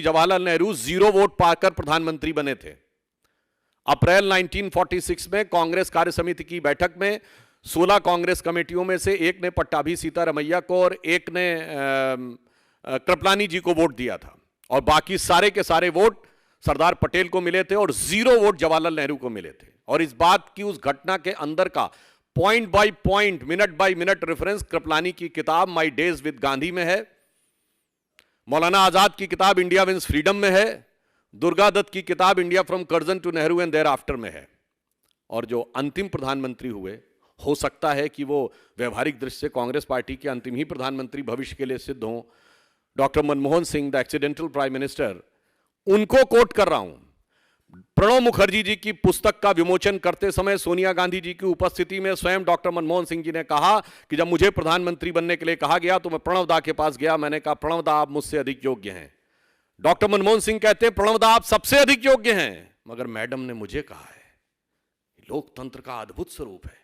Jawaharlal Nehru 0 vote पाकर प्रधानमंत्री बने थे। अप्रैल 1946 में कांग्रेस कार्य समिति की बैठक में 16 कांग्रेस कमेटियों में से एक ने पट्टाभी सीतारमैया को और एक ने कृपलानी जी को वोट दिया था और बाकी सारे के सारे वोट सरदार पटेल को मिले थे और 0 वोट जवाहरलाल नेहरू को मिले थे। और इस बात की, उस घटना के अंदर का point by point, minute by minute reference Kripalani की किताब माय डेज विद गांधी में है, मौलाना आजाद की किताब इंडिया विंस फ्रीडम में है, दुर्गा दत्त की किताब India from Curzon to Nehru and thereafter में है। और जो अंतिम प्रधानमंत्री हुए, हो सकता है कि वो व्यवहारिक दृष्टि से कांग्रेस पार्टी के अंतिम ही प्रधानमंत्री भविष्य के लिए सिद्ध हों, doctor Manmohan Singh, the accidental prime minister, उनको कोट कर रहा हूं। प्रणब मुखर्जी जी की पुस्तक का विमोचन करते समय सोनिया गांधी जी की उपस्थिति में स्वयं डॉक्टर मनमोहन सिंह जी ने कहा कि जब मुझे प्रधानमंत्री बनने के लिए कहा गया तो मैं प्रणब दा के पास गया, मैंने कहा प्रणब दा आप मुझसे अधिक योग्य हैं। डॉक्टर मनमोहन सिंह कहते हैं प्रणब दा आप सबसे अधिक योग्य हैं, मगर मैडम ने मुझे कहा है। लोकतंत्र का अद्भुत स्वरूप है।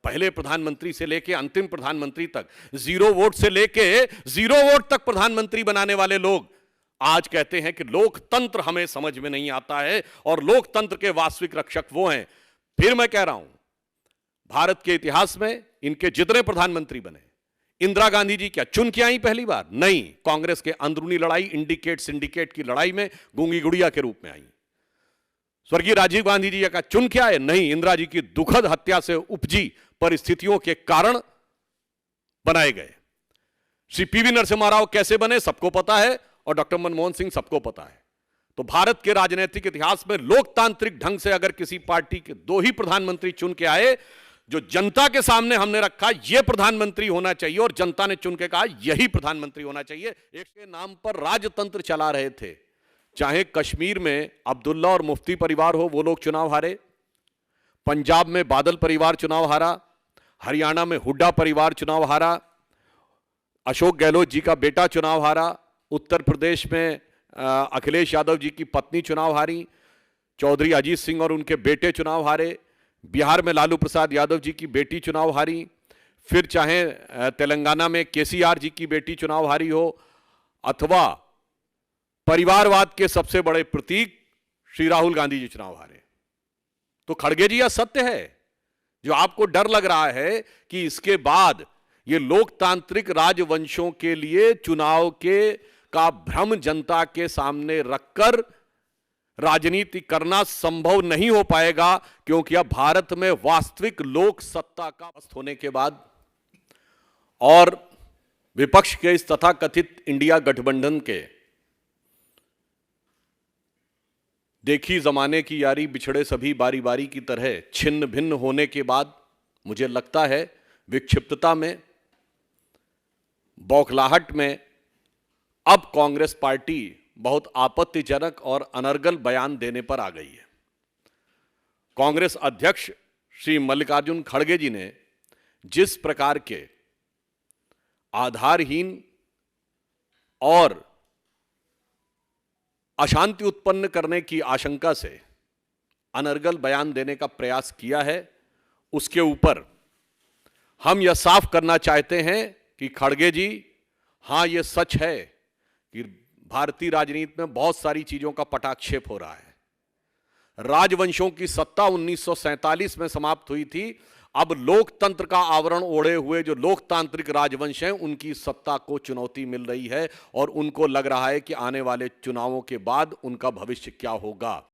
पहले प्रधानमंत्री से लेकर अंतिम प्रधानमंत्री तक, 0 वोट से लेकर 0 वोट तक प्रधानमंत्री बनाने वाले लोग आज कहते हैं कि लोकतंत्र हमें समझ में नहीं आता है और लोकतंत्र के वास्तविक रक्षक वो हैं। फिर मैं कह रहा हूं, भारत के इतिहास में इनके जितने प्रधानमंत्री बने, इंदिरा गांधी जी क्या चुन के आई पहली बार? नहीं, कांग्रेस के अंदरूनी लड़ाई, इंडिकेट सिंडिकेट की लड़ाई में गूंगी गुड़िया के रूप में आई। स्वर्गीय राजीव गांधी जी का चुन के आए? नहीं, इंदिरा जी की दुखद हत्या से उपजी परिस्थितियों के कारण बनाए गए। श्री पीवी नरसिम्हा राव कैसे बने सबको पता है और डॉक्टर मनमोहन सिंह सबको पता है। तो भारत के राजनीतिक इतिहास में लोकतांत्रिक ढंग से अगर किसी पार्टी के 2 ही प्रधानमंत्री चुन के आए, जो जनता के सामने हमने रखा यह प्रधानमंत्री होना चाहिए और जनता ने चुन के कहा यही प्रधानमंत्री होना चाहिए, एक के नाम पर राजतंत्र चला रहे थे। चाहे कश्मीर में अब्दुल्ला और मुफ्ती परिवार हो, वो लोग चुनाव हारे, पंजाब में बादल परिवार चुनाव हारा, हरियाणा में हुड्डा परिवार चुनाव हारा, अशोक गहलोत जी का बेटा चुनाव हारा, उत्तर प्रदेश में अखिलेश यादव जी की पत्नी चुनाव हारी, चौधरी अजीत सिंह और उनके बेटे चुनाव हारे, बिहार में लालू प्रसाद यादव जी की बेटी चुनाव हारी, फिर चाहे तेलंगाना में केसीआर जी की बेटी चुनाव हारी हो, अथवा परिवारवाद के सबसे बड़े प्रतीक श्री राहुल गांधी जी चुनाव हारे। तो खड़गे जी यह सत्य है। जो आपको डर लग रहा है कि इसके बाद ये लोकतांत्रिक राजवंशों के लिए चुनाव का भ्रम जनता के सामने रखकर राजनीति करना संभव नहीं हो पाएगा, क्योंकि अब भारत में वास्तविक लोक सत्ता का होने के बाद और विपक्ष के इस तथाकथित इंडिया गठबंधन के देखी जमाने की यारी बिछड़े सभी बारी बारी की तरह छिन्न भिन्न होने के बाद मुझे लगता है विक्षिप्तता में, बौखलाहट में अब कांग्रेस पार्टी बहुत आपत्तिजनक और अनर्गल बयान देने पर आ गई है। कांग्रेस अध्यक्ष श्री मल्लिकार्जुन खड़गे जी ने जिस प्रकार के आधारहीन और अशांति उत्पन्न करने की आशंका से अनर्गल बयान देने का प्रयास किया है, उसके ऊपर हम यह साफ करना चाहते हैं कि खड़गे जी, हां यह सच है कि भारतीय राजनीति में बहुत सारी चीजों का पटाक्षेप हो रहा है। राजवंशों की सत्ता 1947 में समाप्त हुई थी। अब लोकतंत्र का आवरण ओढ़े हुए जो लोकतांत्रिक राजवंश हैं, उनकी सत्ता को चुनौती मिल रही है और उनको लग रहा है कि आने वाले चुनावों के बाद उनका भविष्य क्या होगा।